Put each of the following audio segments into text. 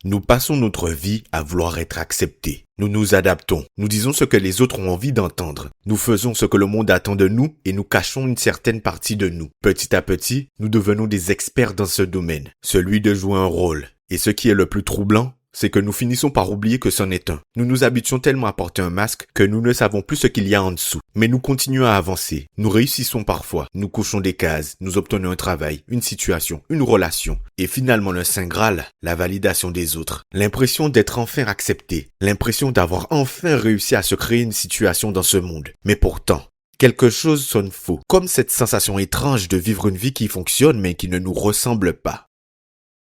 Nous passons notre vie à vouloir être acceptés. Nous nous adaptons. Nous disons ce que les autres ont envie d'entendre. Nous faisons ce que le monde attend de nous et nous cachons une certaine partie de nous. Petit à petit, nous devenons des experts dans ce domaine, celui de jouer un rôle. Et ce qui est le plus troublant, c'est que nous finissons par oublier que c'en est un. Nous nous habituons tellement à porter un masque que nous ne savons plus ce qu'il y a en dessous. Mais nous continuons à avancer. Nous réussissons parfois. Nous cochons des cases. Nous obtenons un travail, une situation, une relation. Et finalement le Saint Graal, la validation des autres. L'impression d'être enfin accepté. L'impression d'avoir enfin réussi à se créer une situation dans ce monde. Mais pourtant, quelque chose sonne faux. Comme cette sensation étrange de vivre une vie qui fonctionne mais qui ne nous ressemble pas.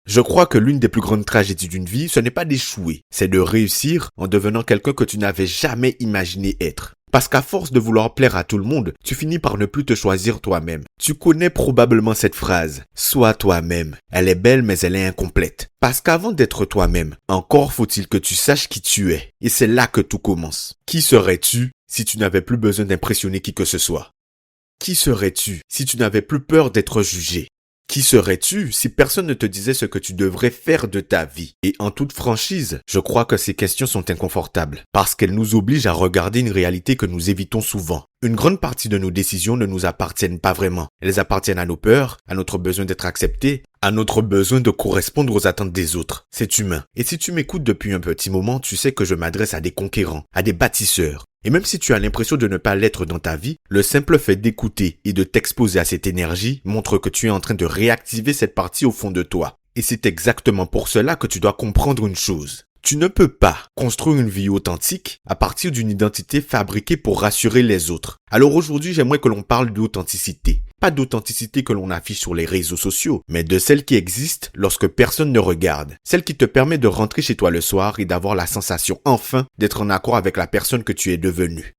Je crois que l'une des plus grandes tragédies d'une vie, ce n'est pas d'échouer, c'est de réussir en devenant quelqu'un que tu n'avais jamais imaginé être. Parce qu'à force de vouloir plaire à tout le monde, tu finis par ne plus te choisir toi-même. Tu connais probablement cette phrase, « Sois toi-même ». Elle est belle mais elle est incomplète. Parce qu'avant d'être toi-même, encore faut-il que tu saches qui tu es. Et c'est là que tout commence. Qui serais-tu si tu n'avais plus besoin d'impressionner qui que ce soit? Qui serais-tu si tu n'avais plus peur d'être jugé? Qui serais-tu si personne ne te disait ce que tu devrais faire de ta vie? Et en toute franchise, je crois que ces questions sont inconfortables, parce qu'elles nous obligent à regarder une réalité que nous évitons souvent. Une grande partie de nos décisions ne nous appartiennent pas vraiment. Elles appartiennent à nos peurs, à notre besoin d'être accepté, à notre besoin de correspondre aux attentes des autres. C'est humain. Et si tu m'écoutes depuis un petit moment, tu sais que je m'adresse à des conquérants, à des bâtisseurs. Et même si tu as l'impression de ne pas l'être dans ta vie, le simple fait d'écouter et de t'exposer à cette énergie montre que tu es en train de réactiver cette partie au fond de toi. Et c'est exactement pour cela que tu dois comprendre une chose. Tu ne peux pas construire une vie authentique à partir d'une identité fabriquée pour rassurer les autres. Alors aujourd'hui, j'aimerais que l'on parle d'authenticité. Pas d'authenticité que l'on affiche sur les réseaux sociaux, mais de celle qui existe lorsque personne ne regarde. Celle qui te permet de rentrer chez toi le soir et d'avoir la sensation enfin d'être en accord avec la personne que tu es devenue.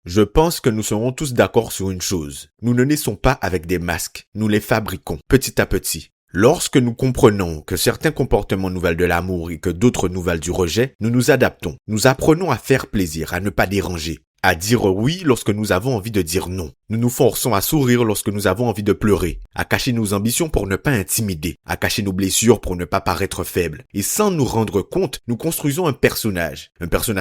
Je pense que nous serons tous d'accord sur une chose. Nous ne naissons pas avec des masques, nous les fabriquons petit à petit. Lorsque nous comprenons que certains comportements nous valent de l'amour et que d'autres nous valent du rejet, nous nous adaptons. Nous apprenons à faire plaisir, à ne pas déranger, à dire oui lorsque nous avons envie de dire non. Nous nous forçons à sourire lorsque nous avons envie de pleurer, à cacher nos ambitions pour ne pas intimider, à cacher nos blessures pour ne pas paraître faibles. Et sans nous rendre compte, nous construisons un personnage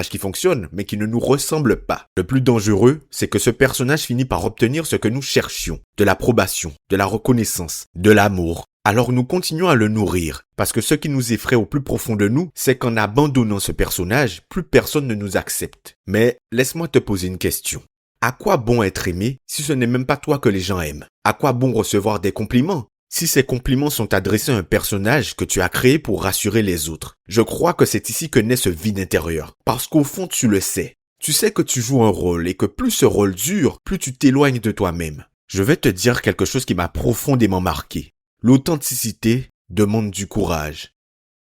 qui fonctionne mais qui ne nous ressemble pas. Le plus dangereux, c'est que ce personnage finit par obtenir ce que nous cherchions, de l'approbation, de la reconnaissance, de l'amour. Alors nous continuons à le nourrir, parce que ce qui nous effraie au plus profond de nous, c'est qu'en abandonnant ce personnage, plus personne ne nous accepte. Mais laisse-moi te poser une question. À quoi bon être aimé si ce n'est même pas toi que les gens aiment? À quoi bon recevoir des compliments si ces compliments sont adressés à un personnage que tu as créé pour rassurer les autres? Je crois que c'est ici que naît ce vide intérieur, parce qu'au fond tu le sais. Tu sais que tu joues un rôle et que plus ce rôle dure, plus tu t'éloignes de toi-même. Je vais te dire quelque chose qui m'a profondément marqué. L'authenticité demande du courage.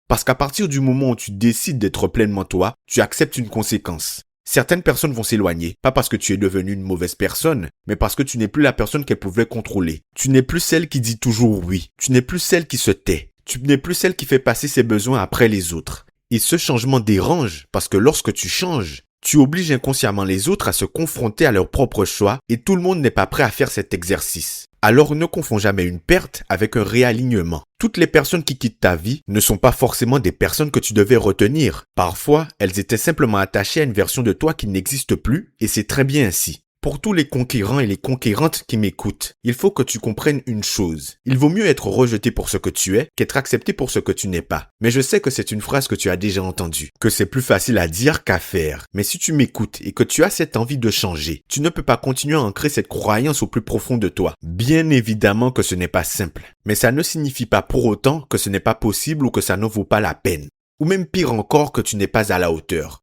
Parce qu'à partir du moment où tu décides d'être pleinement toi, tu acceptes une conséquence. Certaines personnes vont s'éloigner, pas parce que tu es devenu une mauvaise personne, mais parce que tu n'es plus la personne qu'elles pouvaient contrôler. Tu n'es plus celle qui dit toujours oui. Tu n'es plus celle qui se tait. Tu n'es plus celle qui fait passer ses besoins après les autres. Et ce changement dérange parce que lorsque tu changes, tu obliges inconsciemment les autres à se confronter à leurs propres choix et tout le monde n'est pas prêt à faire cet exercice. Alors ne confonds jamais une perte avec un réalignement. Toutes les personnes qui quittent ta vie ne sont pas forcément des personnes que tu devais retenir. Parfois, elles étaient simplement attachées à une version de toi qui n'existe plus et c'est très bien ainsi. Pour tous les conquérants et les conquérantes qui m'écoutent, il faut que tu comprennes une chose. Il vaut mieux être rejeté pour ce que tu es qu'être accepté pour ce que tu n'es pas. Mais je sais que c'est une phrase que tu as déjà entendue, que c'est plus facile à dire qu'à faire. Mais si tu m'écoutes et que tu as cette envie de changer, tu ne peux pas continuer à ancrer cette croyance au plus profond de toi. Bien évidemment que ce n'est pas simple, mais ça ne signifie pas pour autant que ce n'est pas possible ou que ça ne vaut pas la peine. Ou même pire encore que tu n'es pas à la hauteur.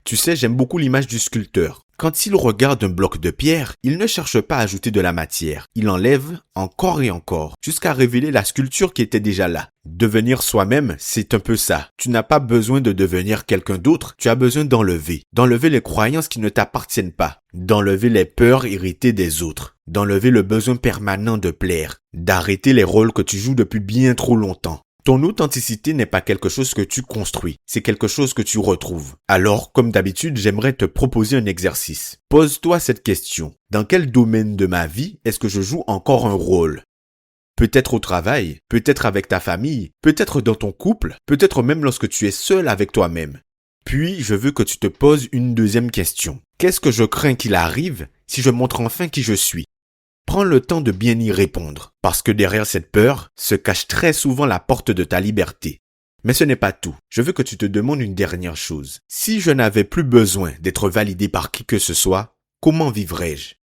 Tu sais, j'aime beaucoup l'image du sculpteur. Quand il regarde un bloc de pierre, il ne cherche pas à ajouter de la matière. Il enlève encore et encore, jusqu'à révéler la sculpture qui était déjà là. Devenir soi-même, c'est un peu ça. Tu n'as pas besoin de devenir quelqu'un d'autre, tu as besoin d'enlever. D'enlever les croyances qui ne t'appartiennent pas. D'enlever les peurs héritées des autres. D'enlever le besoin permanent de plaire. D'arrêter les rôles que tu joues depuis bien trop longtemps. Ton authenticité n'est pas quelque chose que tu construis, c'est quelque chose que tu retrouves. Alors, comme d'habitude, j'aimerais te proposer un exercice. Pose-toi cette question. Dans quel domaine de ma vie est-ce que je joue encore un rôle? Peut-être au travail, peut-être avec ta famille, peut-être dans ton couple, peut-être même lorsque tu es seul avec toi-même. Puis, je veux que tu te poses une deuxième question. Qu'est-ce que je crains qu'il arrive si je montre enfin qui je suis? Prends le temps de bien y répondre, parce que derrière cette peur se cache très souvent la porte de ta liberté. Mais ce n'est pas tout. Je veux que tu te demandes une dernière chose. Si je n'avais plus besoin d'être validé par qui que ce soit, comment vivrais-je?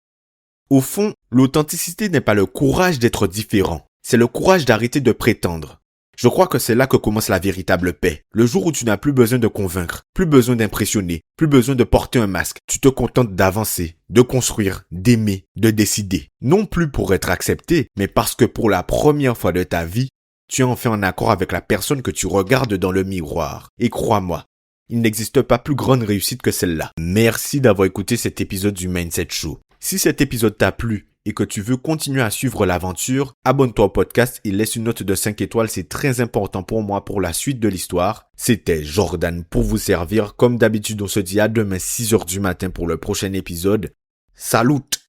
Au fond, l'authenticité n'est pas le courage d'être différent, c'est le courage d'arrêter de prétendre. Je crois que c'est là que commence la véritable paix. Le jour où tu n'as plus besoin de convaincre, plus besoin d'impressionner, plus besoin de porter un masque, tu te contentes d'avancer, de construire, d'aimer, de décider. Non plus pour être accepté, mais parce que pour la première fois de ta vie, tu es enfin en accord avec la personne que tu regardes dans le miroir. Et crois-moi, il n'existe pas plus grande réussite que celle-là. Merci d'avoir écouté cet épisode du Mindset Show. Si cet épisode t'a plu et que tu veux continuer à suivre l'aventure, abonne-toi au podcast et laisse une note de 5 étoiles, c'est très important pour moi pour la suite de l'histoire. C'était Jordan pour vous servir. Comme d'habitude, on se dit à demain 6h du matin pour le prochain épisode. Salut!